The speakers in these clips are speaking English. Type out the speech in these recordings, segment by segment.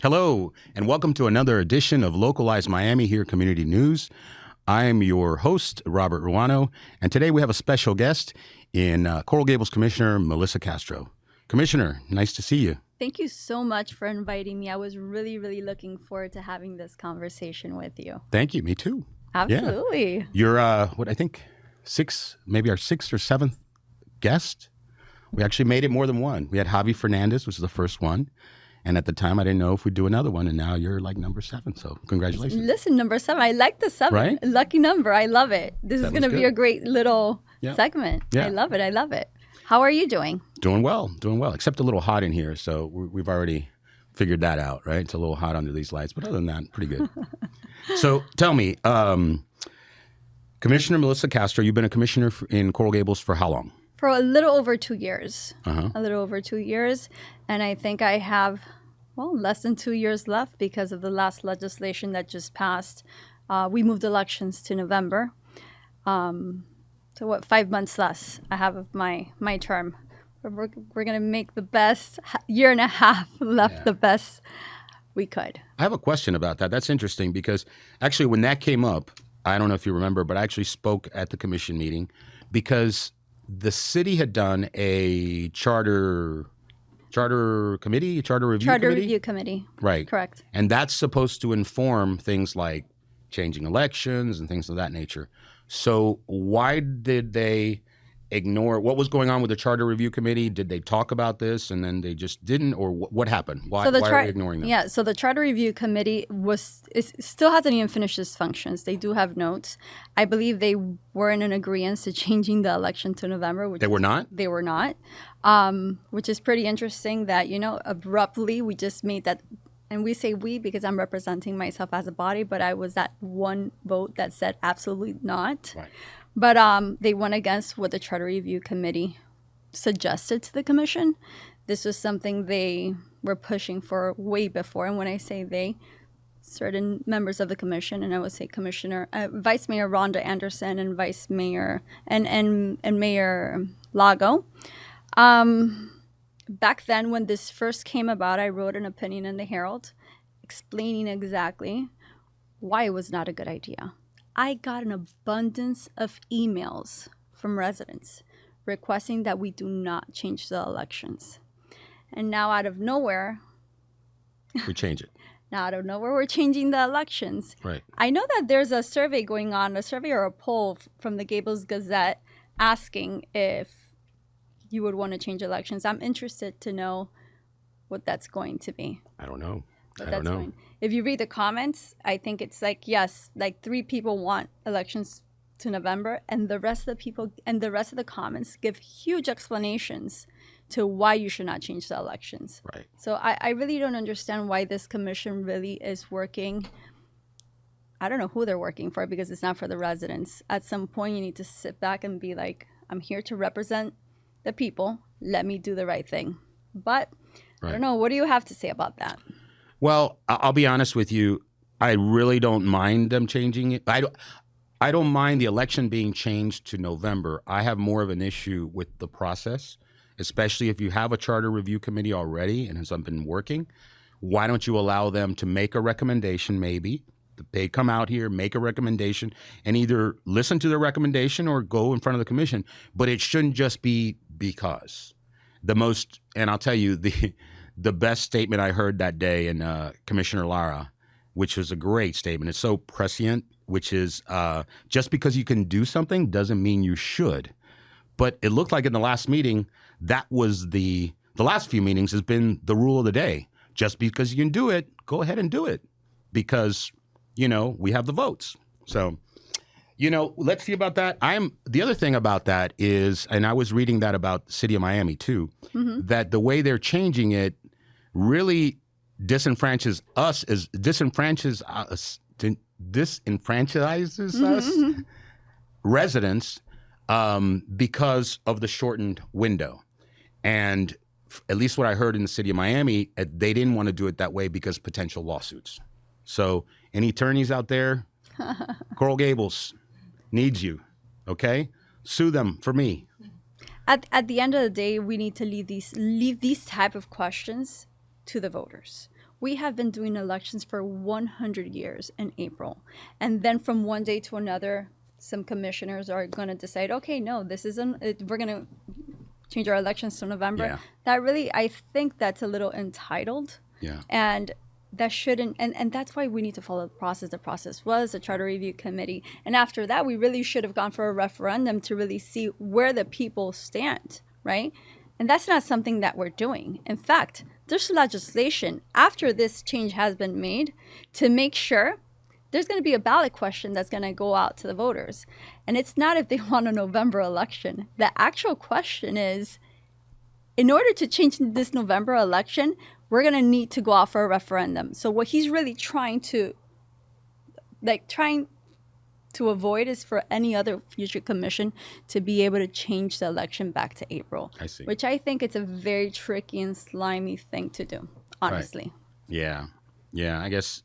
Hello, and welcome to another edition of Localized Miami here Community News. I am your host, Robert Ruano, and today we have a special guest in Coral Gables Commissioner Melissa Castro. Commissioner, nice to see you. Thank you so much for inviting me. I was really looking forward to having this conversation with you. Thank you. Me too. Absolutely. Yeah. You're, I think maybe our sixth or seventh guest. We actually made it more than one. We had Javi Fernandez, which was the first one. And at the time, I didn't know if we'd do another one. And now you're like number 7. So congratulations. Listen, number 7. I like the 7. Right? Lucky number. I love it. This is going to be a great little segment. Yeah. I love it. How are you doing? Doing well. Except a little hot in here. So we've already figured that out, right? It's a little hot under these lights. But other than that, pretty good. So tell me, Commissioner Melissa Castro, you've been a commissioner in Coral Gables for how long? For a little over 2 years. Uh-huh. A little over 2 years. And I think I have, less than 2 years left because of the last legislation that just passed. We moved elections to November. 5 months less I have of my term. We're going to make the best year and a half left the best we could. I have a question about that. That's interesting because actually when that came up, I don't know if you remember, but I actually spoke at the commission meeting because the city had done a charter review committee. Right. Correct. And that's supposed to inform things like changing elections and things of that nature. So why did they ignore what was going on with the charter review committee? Did they talk about this and then they just didn't, or what happened? Why are we ignoring them? Yeah, so the charter review committee still hasn't even finished its functions. They do have notes. I believe they weren't in agreement to changing the election to November. They were not? They were not, which is pretty interesting that, abruptly we just made that. And we say we because I'm representing myself as a body, but I was that one vote that said absolutely not. Right. But they went against what the Charter Review Committee suggested to the commission. This was something they were pushing for way before. And when I say they, certain members of the commission, and I would say Vice Mayor Rhonda Anderson and Vice Mayor and Mayor Lago. Back then, when this first came about, I wrote an opinion in the Herald explaining exactly why it was not a good idea. I got an abundance of emails from residents requesting that we do not change the elections. And now out of nowhere, we change it. Now out of nowhere, we're changing the elections. Right. I know that there's a survey going on, a survey or a poll from the Gables Gazette asking if you would want to change elections. I'm interested to know what that's going to be. I don't know. If you read the comments, I think it's like, yes, like 3 people want elections to November, and the rest of the people and the rest of the comments give huge explanations to why you should not change the elections. Right. So I really don't understand why this commission really is working. I don't know who they're working for because it's not for the residents. At some point, you need to sit back and be like, I'm here to represent the people. Let me do the right thing. But I don't know. What do you have to say about that? Well, I'll be honest with you. I really don't mind them changing it. I don't mind the election being changed to November. I have more of an issue with the process, especially if you have a charter review committee already and has been working. Why don't you allow them to make a recommendation maybe? They come out here, make a recommendation, and either listen to the recommendation or go in front of the commission. But it shouldn't just be because. And I'll tell you, the best statement I heard that day in Commissioner Lara, which was a great statement. It's so prescient, which is just because you can do something doesn't mean you should. But it looked like in the last meeting, that was the last few meetings has been the rule of the day. Just because you can do it, go ahead and do it. Because, we have the votes. So, let's see about that. The other thing about that is, and I was reading that about the city of Miami too, that the way they're changing it really disenfranchises us residents because of the shortened window. And at least what I heard in the city of Miami, they didn't want to do it that way because potential lawsuits. So any attorneys out there, Coral Gables needs you, okay? Sue them for me. At the end of the day, we need to leave these type of questions to the voters. We have been doing elections for 100 years in April. And then from one day to another, some commissioners are going to decide, okay, no, this isn't, we're going to change our elections to November. Yeah. That really, I think that's a little entitled. Yeah. And that shouldn't, and that's why we need to follow the process. The process was a charter review committee. And after that, we really should have gone for a referendum to really see where the people stand, right? And that's not something that we're doing. In fact, there's legislation after this change has been made to make sure there's going to be a ballot question that's going to go out to the voters. And it's not if they want a November election. The actual question is, in order to change this November election, we're going to need to go out for a referendum. So what he's really trying to avoid is for any other future commission to be able to change the election back to April. I see. Which I think it's a very tricky and slimy thing to do, honestly. Right. Yeah. I guess.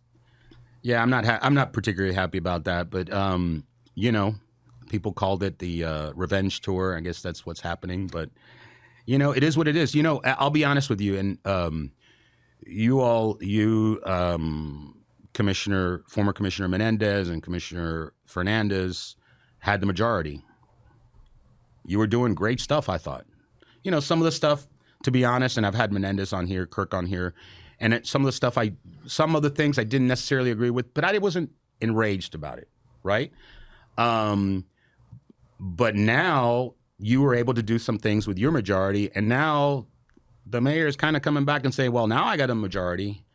Yeah, I'm not particularly happy about that, but you know, people called it the revenge tour. I guess that's what's happening, but you know, it is what it is. You know, I'll be honest with you, and former Commissioner Menendez and Commissioner Fernandez had the majority. You were doing great stuff, I thought. You know, some of the stuff, to be honest, and I've had Menendez on here, Kirk on here, and some of the things I didn't necessarily agree with, but I wasn't enraged about it, right? But now you were able to do some things with your majority, and now the mayor is kind of coming back and saying, well, now I got a majority,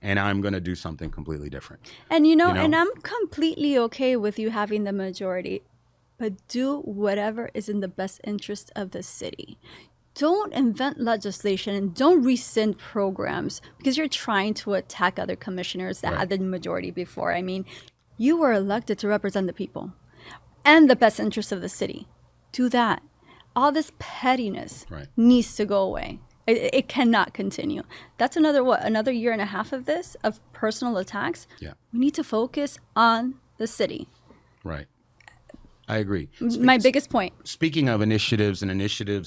and I'm going to do something completely different. And you know, and I'm completely okay with you having the majority, but do whatever is in the best interest of the city. Don't invent legislation and don't rescind programs because you're trying to attack other commissioners that had the majority before. I mean, you were elected to represent the people and the best interest of the city. Do that. All this pettiness needs to go away. It cannot continue. That's another year and a half of this, of personal attacks. Yeah. We need to focus on the city. Right. I agree. My biggest point. Speaking of initiatives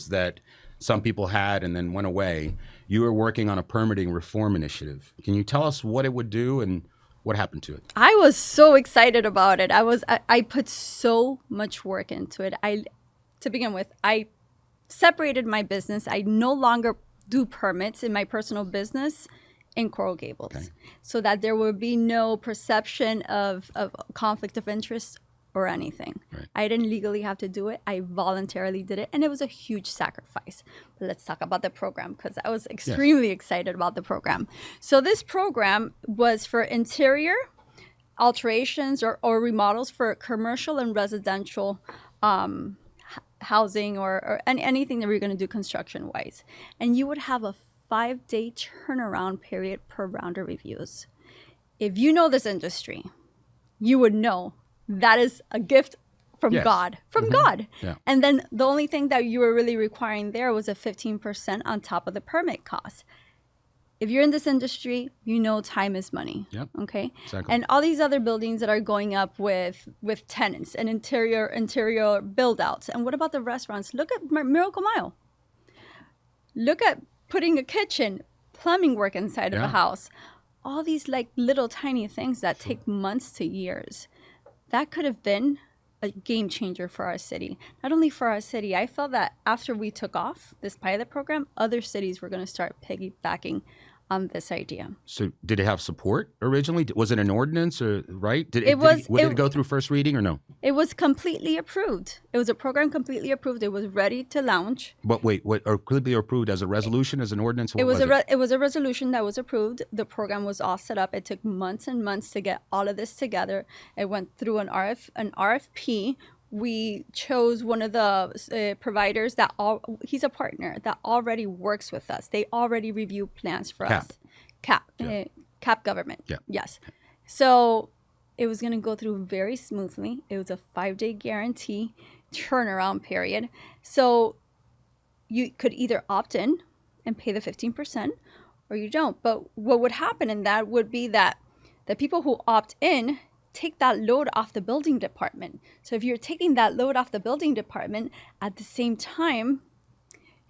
that some people had and then went away, you were working on a permitting reform initiative. Can you tell us what it would do and what happened to it? I was so excited about it. I put so much work into it. To begin with, I separated my business. I no longer do permits in my personal business in Coral Gables, so that there would be no perception of conflict of interest or anything. Right. I didn't legally have to do it. I voluntarily did it, and it was a huge sacrifice. But let's talk about the program, because I was extremely excited about the program. So this program was for interior alterations or remodels for commercial and residential housing or anything that we're going to do construction-wise. And you would have a 5-day turnaround period per round of reviews. If you know this industry, you would know that is a gift from God, God. Yeah. And then the only thing that you were really requiring there was a 15% on top of the permit cost. If you're in this industry, you know time is money. Yep. Okay. Exactly. And all these other buildings that are going up with tenants and interior build outs. And what about the restaurants? Look at Miracle Mile. Look at putting a kitchen, plumbing work inside of a house. All these like little tiny things that take months to years. That could have been a game changer for our city. Not only for our city, I felt that after we took off this pilot program, other cities were going to start piggybacking on this idea. So did it have support originally? Was it an ordinance or right? Did it go through first reading or no? It was completely approved. It was a program completely approved. It was ready to launch. But wait, or could it be approved as a resolution, as an ordinance? It was a resolution that was approved. The program was all set up. It took months and months to get all of this together. It went through an RFP. We chose one of the providers he's a partner that already works with us. They already review plans for us. CAP government. Yeah. Yes. So it was going to go through very smoothly. It was a 5-day guarantee turnaround period. So you could either opt in and pay the 15% or you don't. But what would happen in that would be that the people who opt in take that load off the building department. So if you're taking that load off the building department, at the same time,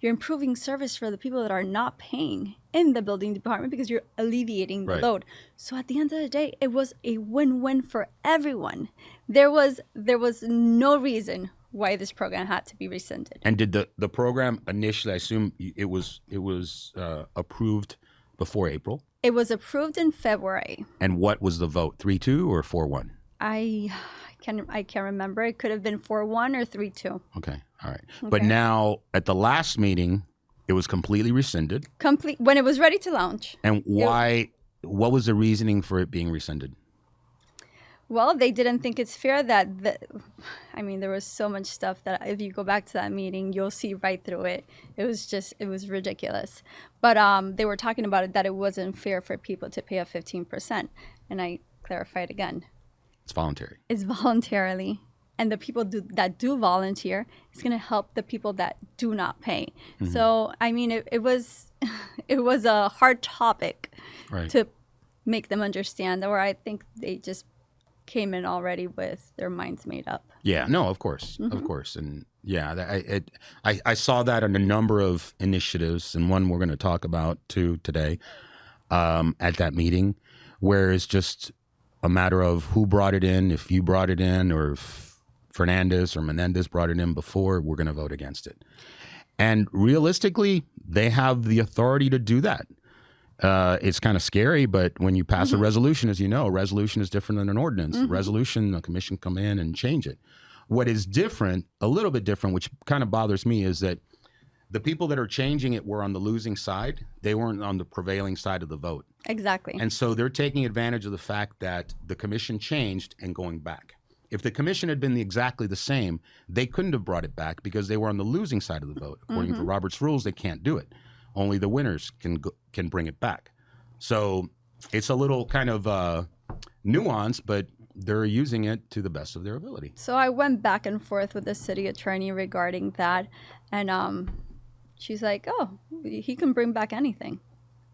you're improving service for the people that are not paying in the building department because you're alleviating the Right. load. So at the end of the day, it was a win-win for everyone. There was no reason why this program had to be rescinded. And did the program initially, I assume it was approved before April? It was approved in February. And what was the vote? 3-2 or 4-1? I can't remember. It could have been 4-1 or 3-2. Okay. All right. But now at the last meeting, it was completely rescinded. When it was ready to launch. And why? What was the reasoning for it being rescinded? Well, they didn't think it's fair that there was so much stuff that if you go back to that meeting, you'll see right through it. It was ridiculous. But they were talking about it that it wasn't fair for people to pay a 15%. And I clarified again. It's voluntary. It's voluntarily. And the people that do volunteer, it's going to help the people that do not pay. Mm-hmm. So, it was a hard topic to make them understand, or I think they just came in already with their minds made up. Yeah, no, of course. And yeah, I saw that in a number of initiatives, and one we're going to talk about too today at that meeting, where it's just a matter of who brought it in, if you brought it in, or if Fernandez or Menendez brought it in before, we're going to vote against it. And realistically, they have the authority to do that. It's kind of scary, but when you pass a resolution, as you know, a resolution is different than an ordinance. A resolution, the commission come in and change it. What is different, a little bit different, which kind of bothers me, is that the people that are changing it were on the losing side. They weren't on the prevailing side of the vote. Exactly. And so they're taking advantage of the fact that the commission changed and going back. If the commission had been exactly the same, they couldn't have brought it back because they were on the losing side of the vote. According to Robert's rules, they can't do it. Only the winners can bring it back. So it's a little kind of nuance, but they're using it to the best of their ability. So I went back and forth with the city attorney regarding that, and she's like, "Oh, he can bring back anything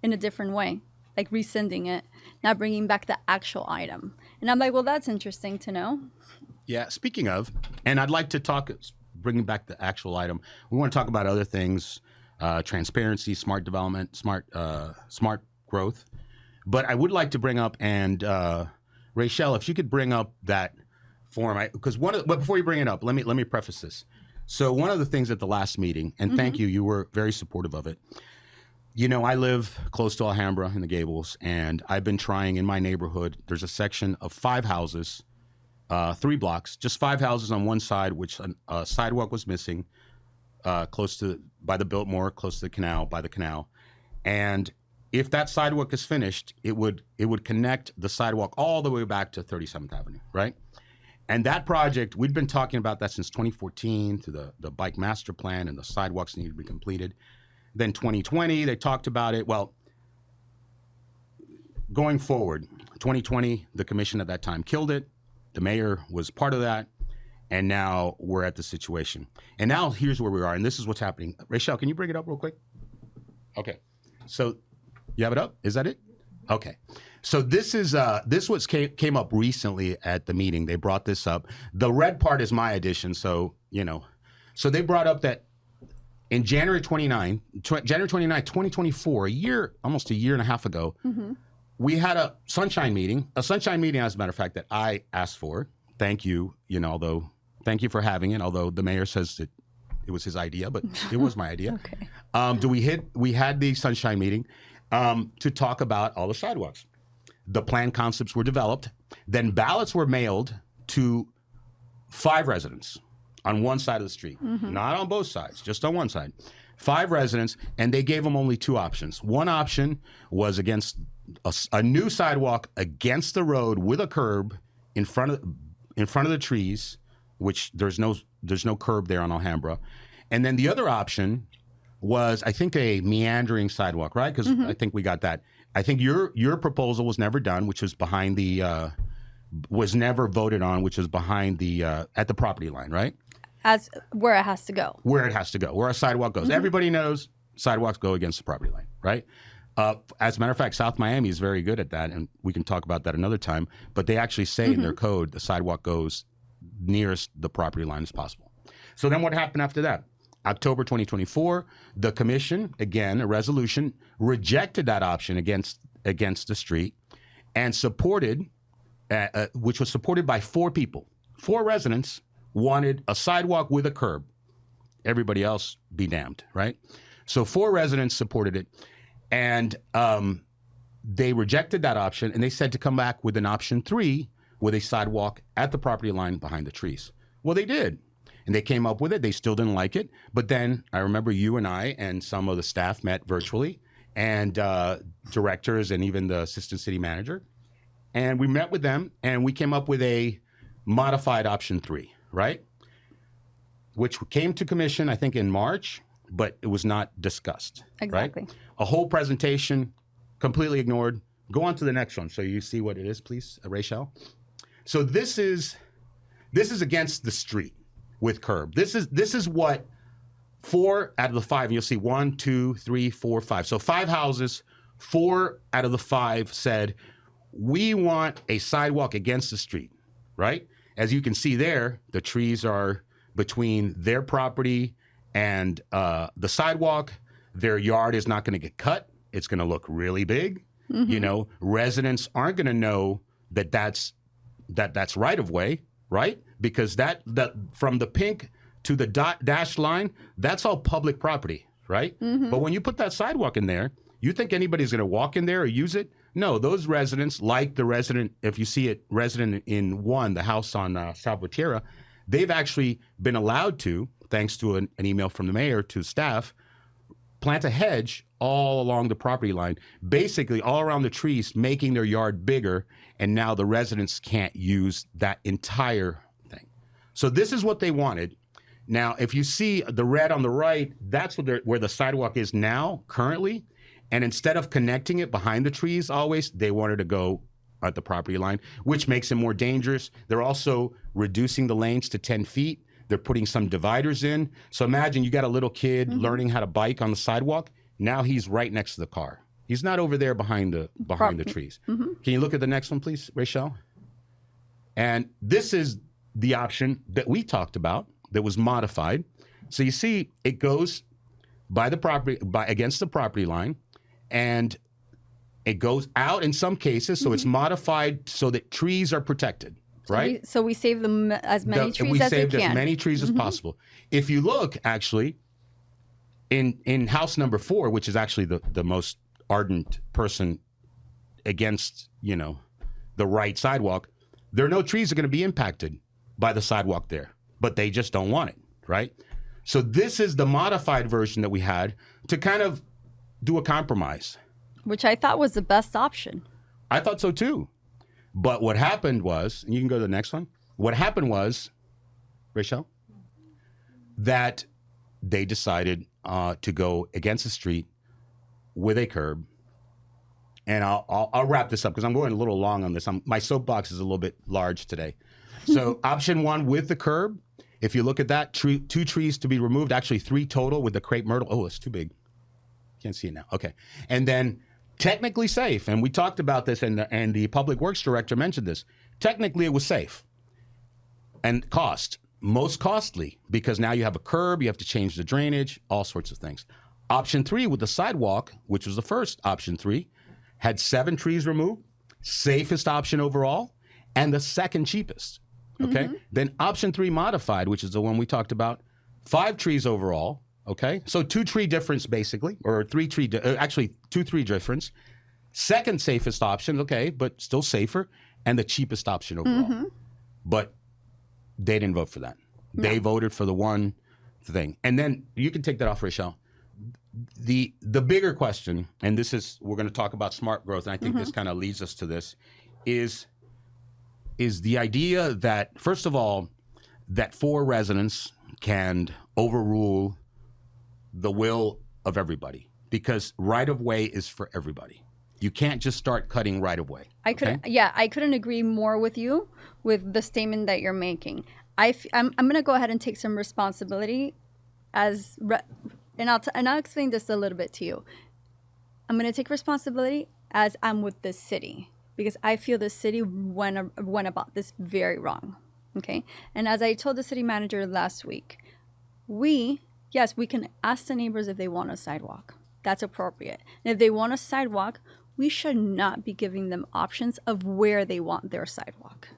in a different way, like rescinding it, not bringing back the actual item." And I'm like, "Well, that's interesting to know." Yeah. Speaking of, and I'd like to talk bringing back the actual item. We want to talk about other things. Transparency, smart development, smart growth. But I would like to bring up, and Rachel, if you could bring up that form, because but before you bring it up, let me preface this. So one of the things at the last meeting, and thank you, you were very supportive of it. You know, I live close to Alhambra in the Gables, and I've been trying in my neighborhood. There's a section of 5 houses, 3 blocks, just 5 houses on one side, which a sidewalk was missing. Close to by the Biltmore, close to the canal, by the canal, and if that sidewalk is finished, it would connect the sidewalk all the way back to 37th Avenue, right? And that project, we'd been talking about that since 2014 to the bike master plan, and the sidewalks needed to be completed. Then 2020, they talked about it. Well, going forward, 2020, the commission at that time killed it. The mayor was part of that. And now we're at the situation. And now here's where we are. And this is what's happening. Rachel, can you bring it up real quick? Okay. So you have it up? Is that it? Okay. So this is what came up recently at the meeting. They brought this up. The red part is my addition. So, so they brought up that in January 29, 2024, almost a year and a half ago, we had a sunshine meeting, as a matter of fact, that I asked for. Thank you, thank you for having it, although the mayor says that it was his idea, but it was my idea. Okay. We had the sunshine meeting to talk about all the sidewalks. The plan concepts were developed. Then ballots were mailed to 5 residents on one side of the street, not on both sides, just on one side. 5 residents, and they gave them only 2 options. One option was against a new sidewalk against the road with a curb in front of the trees, which there's no curb there on Alhambra. And then the other option was, I think, a meandering sidewalk, right? Because I think we got that. I think your proposal was never done, which was behind was never voted on, which is behind at the property line, right? As where it has to go. Where it has to go, where a sidewalk goes. Everybody knows sidewalks go against the property line, right? As a matter of fact, South Miami is very good at that, and we can talk about that another time. But they actually say in their code the sidewalk goes nearest the property line as possible. So then what happened after that? October 2024, the commission, again, a resolution, rejected that option against the street and supported, which was supported by 4 people. 4 residents wanted a sidewalk with a curb. Everybody else be damned, right? So 4 residents supported it, and they rejected that option, and they said to come back with an option 3 with a sidewalk at the property line behind the trees. Well, they did. And they came up with it. They still didn't like it. But then I remember you and I and some of the staff met virtually, and directors and even the assistant city manager. And we met with them, and we came up with a modified option 3, right? Which came to commission, I think, in March, but it was not discussed. Exactly. Right? A whole presentation completely ignored. Go on to the next one so you see what it is, please, Rachel. So this is against the street with curb. This is what 4 out of the 5, and you'll see 1, 2, 3, 4, 5. So 5 houses, 4 out of the 5 said, we want a sidewalk against the street, right? As you can see there, the trees are between their property and the sidewalk. Their yard is not going to get cut. It's going to look really big. Mm-hmm. You know, residents aren't going to know that's right of way, right? Because that from the pink to the dashed line, that's all public property, right? Mm-hmm. But when you put that sidewalk in there, you think anybody's going to walk in there or use it? No, those residents, like the resident, if you see it, resident in 1, the house on Salvatierra, they've actually been allowed to, thanks to an email from the mayor to staff, plant a hedge all along the property line, basically all around the trees, making their yard bigger, and now the residents can't use that entire thing. So this is what they wanted. Now, if you see the red on the right, that's where the sidewalk is now, currently, and instead of connecting it behind the trees always, they wanted to go at the property line, which makes it more dangerous. They're also reducing the lanes to 10 feet. They're putting some dividers in. So imagine you got a little kid mm-hmm. learning how to bike on the sidewalk. Now he's right next to the car. He's not over there behind the trees. Mm-hmm. Can you look at the next one, please, Rachel? And this is the option that we talked about that was modified. So you see, it goes against the property line, and it goes out in some cases. So mm-hmm. it's modified so that trees are protected. Right. So we save them as many trees as we can. We saved as many trees as mm-hmm. possible. If you look, actually, in house number 4, which is actually the most ardent person against, the right sidewalk, there are no trees that are going to be impacted by the sidewalk there, but they just don't want it, right? So this is the modified version that we had to kind of do a compromise. Which I thought was the best option. I thought so too. But what happened was, and you can go to the next one. What happened was, Rachel, that they decided to go against the street with a curb. And I'll wrap this up because I'm going a little long on this. My soapbox is a little bit large today. So option 1 with the curb. If you look at that, 2 trees to be removed, actually 3 total with the crepe myrtle. Oh, it's too big. Can't see it now. Okay. And then technically safe, and we talked about this, and the public works director mentioned this. Technically, it was safe. And most costly, because now you have a curb, you have to change the drainage, all sorts of things. Option 3 with the sidewalk, which was the first option 3, had 7 trees removed, safest option overall, and the second cheapest. Okay. Mm-hmm. Then option 3 modified, which is the one we talked about, 5 trees overall. Okay, so 2 tree difference basically, or 3 tree, actually 2 tree difference. Second safest option, okay, but still safer, and the cheapest option overall. Mm-hmm. But they didn't vote for that. No. They voted for the one thing. And then you can take that off, Rachel. The bigger question, and this is, we're going to talk about smart growth, and I think mm-hmm. this kind of leads us to this, is the idea that, first of all, that 4 residents can overrule the will of everybody, because right-of-way is for everybody. You can't just start cutting right-of-way. I couldn't agree more with you with the statement that you're making. I'm going to go ahead and take some responsibility and I'll explain this a little bit to you. I'm going to take responsibility as I'm with the city, because I feel the city went about this very wrong. Okay, and as I told the city manager last week, we yes, we can ask the neighbors if they want a sidewalk. That's appropriate. And if they want a sidewalk, we should not be giving them options of where they want their sidewalk.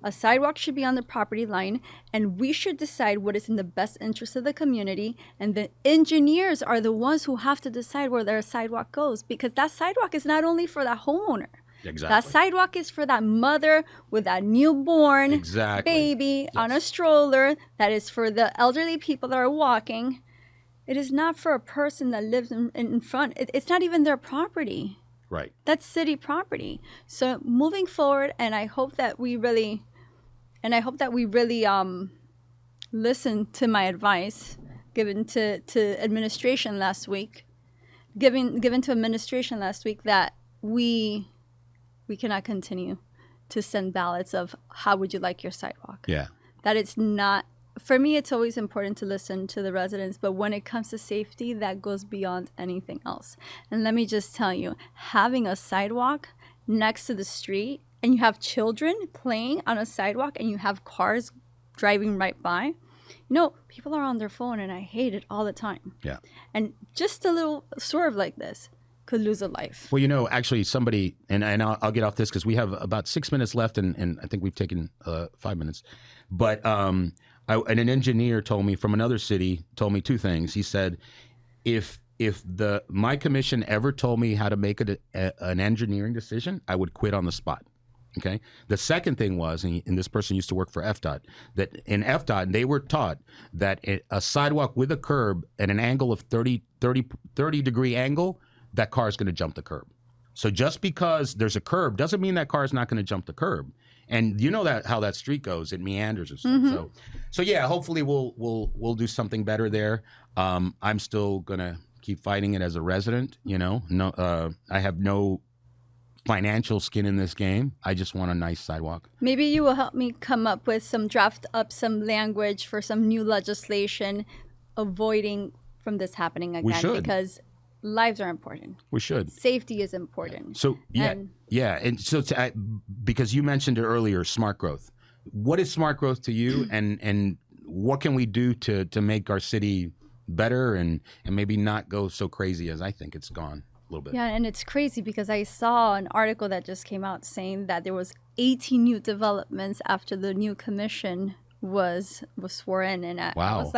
A sidewalk should be on the property line, and we should decide what is in the best interest of the community. And the engineers are the ones who have to decide where their sidewalk goes, because that sidewalk is not only for that homeowner. Exactly. That sidewalk is for that mother with that newborn baby on a stroller. That is for the elderly people that are walking. It is not for a person that lives in front. It's not even their property. Right. That's city property. So moving forward, and I hope that we really listen to my advice given to administration last week, that we cannot continue to send ballots of how would you like your sidewalk. Yeah. That it's not. For me, it's always important to listen to the residents, but when it comes to safety, that goes beyond anything else. And let me just tell you, having a sidewalk next to the street, and you have children playing on a sidewalk, and you have cars driving right by, people are on their phone, and I hate it all the time. Yeah. And just a little swerve like this could lose a life. Well, actually somebody, and I'll get off this because we have about 6 minutes left, and I think we've taken 5 minutes. But and an engineer told me from another city, told me two things. He said, if my commission ever told me how to make an engineering decision, I would quit on the spot. Okay. The second thing was, and this person used to work for FDOT, that in FDOT, they were taught that a sidewalk with a curb at an angle of 30 degree angle, that car is going to jump the curb. So just because there's a curb doesn't mean that car is not going to jump the curb. And you know that how that street goes, it meanders or something. Mm-hmm. So yeah, hopefully we'll do something better there. I'm still gonna keep fighting it as a resident. No, I have no financial skin in this game. I just want a nice sidewalk. Maybe you will help me draft up some language for some new legislation, avoiding from this happening again. We should. Because lives are important. We should. Safety is important. So and so because you mentioned it earlier, smart growth. What is smart growth to you, and what can we do to make our city better and maybe not go so crazy as I think it's gone a little bit? Yeah, and it's crazy because I saw an article that just came out saying that there was 18 new developments after the new commission was sworn in, and Wow.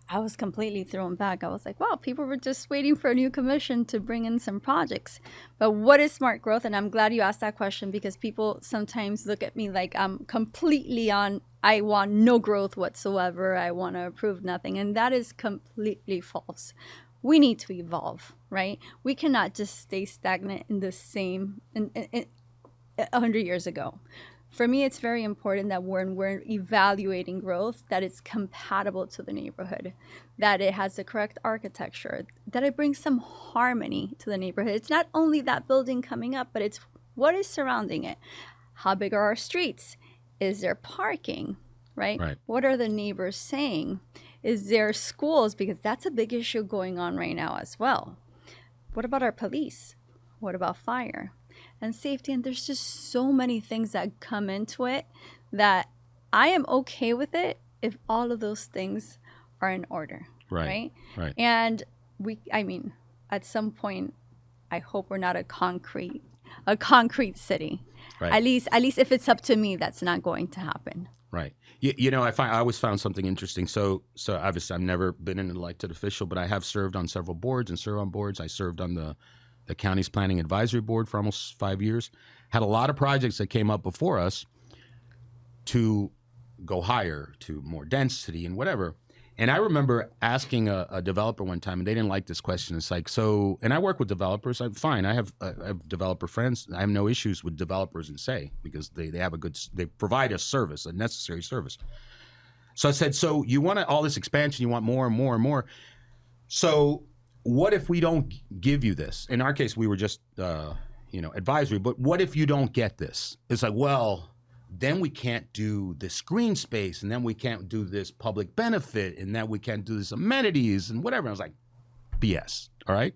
I was completely thrown back. I was like, wow, people were just waiting for a new commission to bring in some projects. But what is smart growth? And I'm glad you asked that question, because people sometimes look at me like I'm completely I want no growth whatsoever. I want to approve nothing. And that is completely false. We need to evolve, right? We cannot just stay stagnant in the same 100 years ago. For me, it's very important that when we're evaluating growth, that it's compatible to the neighborhood, that it has the correct architecture, that it brings some harmony to the neighborhood. It's not only that building coming up, but it's what is surrounding it. How big are our streets? Is there parking, right? What are the neighbors saying? Is there schools? Because that's a big issue going on right now as well. What about our police? What about fire? And safety, and there's just so many things that come into it that I am okay with it if all of those things are in order, right? And at some point, I hope we're not a concrete city. Right. At least if it's up to me, that's not going to happen. Right. I always found something interesting. So obviously I've never been an elected official, but I have served on several boards and serve on boards. I served on the county's planning advisory board for almost 5 years. Had a lot of projects that came up before us to go higher, to more density and whatever. And I remember asking a developer one time, and they didn't like this question. It's like, so, and I work with developers. I'm fine. I have developer friends. I have no issues with developers in say, because they provide a service, a necessary service. So I said, so you want all this expansion, you want more and more and more. So what if we don't give you this? In our case, we were just, advisory, but what if you don't get this? It's like, well, then we can't do this green space, and then we can't do this public benefit, and then we can't do this amenities and whatever. I was like, BS, all right?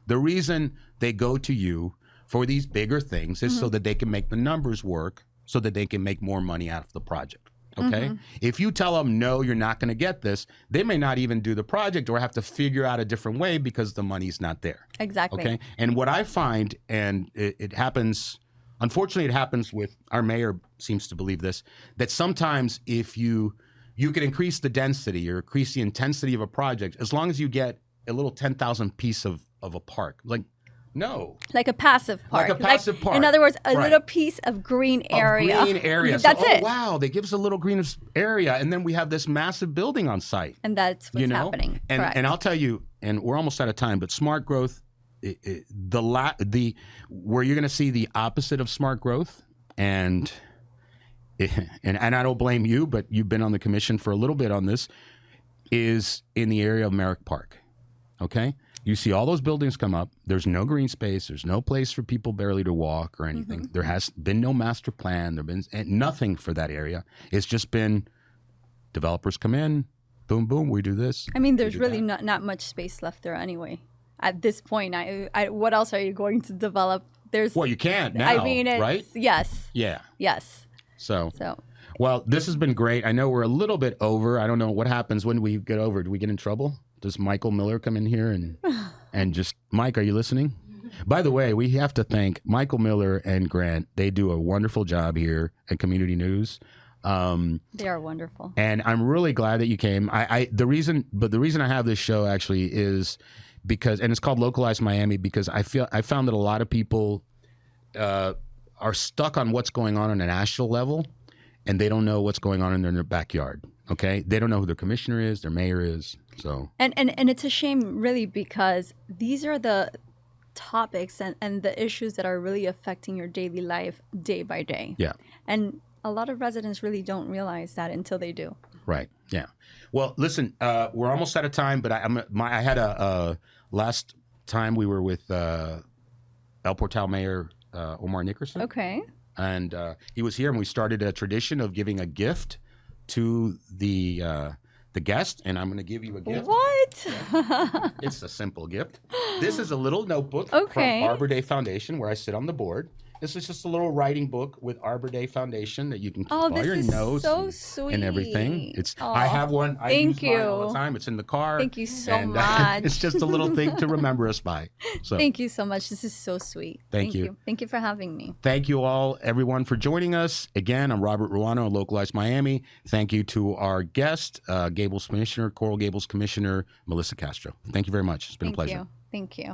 The reason they go to you for these bigger things is so that they can make the numbers work, so that they can make more money out of the project. Okay. If you tell them, no, you're not going to get this, they may not even do the project or have to figure out a different way because the money's not there. Exactly. Okay. And what I find, and it happens, unfortunately, it happens with our mayor seems to believe this, that sometimes if you can increase the density or increase the intensity of a project, as long as you get a little 10,000 piece of a park. Like, no. Like a passive park. Like a passive park. In other words, a Right. little piece of green area. Green area. That's so, it. Oh, wow, they give us a little green area, and then we have this massive building on site. And that's what's happening. And Correct. and I'll tell you, and we're almost out of time, but smart growth, where you're going to see the opposite of smart growth, and I don't blame you, but you've been on the commission for a little bit on this, is in the area of Merrick Park. Okay? You see all those buildings come up. There's no green space. There's no place for people barely to walk or anything. There has been no master plan. There been nothing for that area. It's just been developers come in, boom, boom, we do this. I mean, there's really not much space left there anyway. At this point, what else are you going to develop? Well, you can't now, I mean, right? Yes. Yeah. Yes. So, well, this has been great. I know we're a little bit over. I don't know what happens when we get over. Do we get in trouble? Does Michael Miller come in here and just, Mike, are you listening? By the way, we have to thank Michael Miller and Grant. They do a wonderful job here at Community News. they are wonderful. And I'm really glad that you came. The reason I have this show actually is because, and it's called Localized Miami, because I found that a lot of people are stuck on what's going on a national level, and they don't know what's going on in their backyard. Okay, they don't know who their commissioner is, their mayor is. So And it's a shame, really, because these are the topics and the issues that are really affecting your daily life day by day. yeah. And a lot of residents really don't realize that until they do. Right. Yeah. Well, listen, we're almost out of time, but I had a last time we were with El Portal Mayor Omar Nickerson. Okay. And he was here, and we started a tradition of giving a gift to the guest, and I'm going to give you a gift. What? It's a simple gift. This is a little notebook Okay. from Arbor Day Foundation, where I sit on the board. This is just a little writing book with Arbor Day Foundation that you can keep all this your is notes so sweet. and everything. Aw, I have one. I thank use mine all you. the time. It's in the car. Thank you so and, much. It's just a little thing to remember us by. So Thank you so much. This is so sweet. Thank you. Thank you for having me. thank you all, everyone, for joining us. Again, I'm Robert Ruano of Localized Miami. Thank you to our guest, Gables Commissioner, Coral Gables Commissioner, Melissa Castro. Thank you very much. It's been a pleasure. Thank you.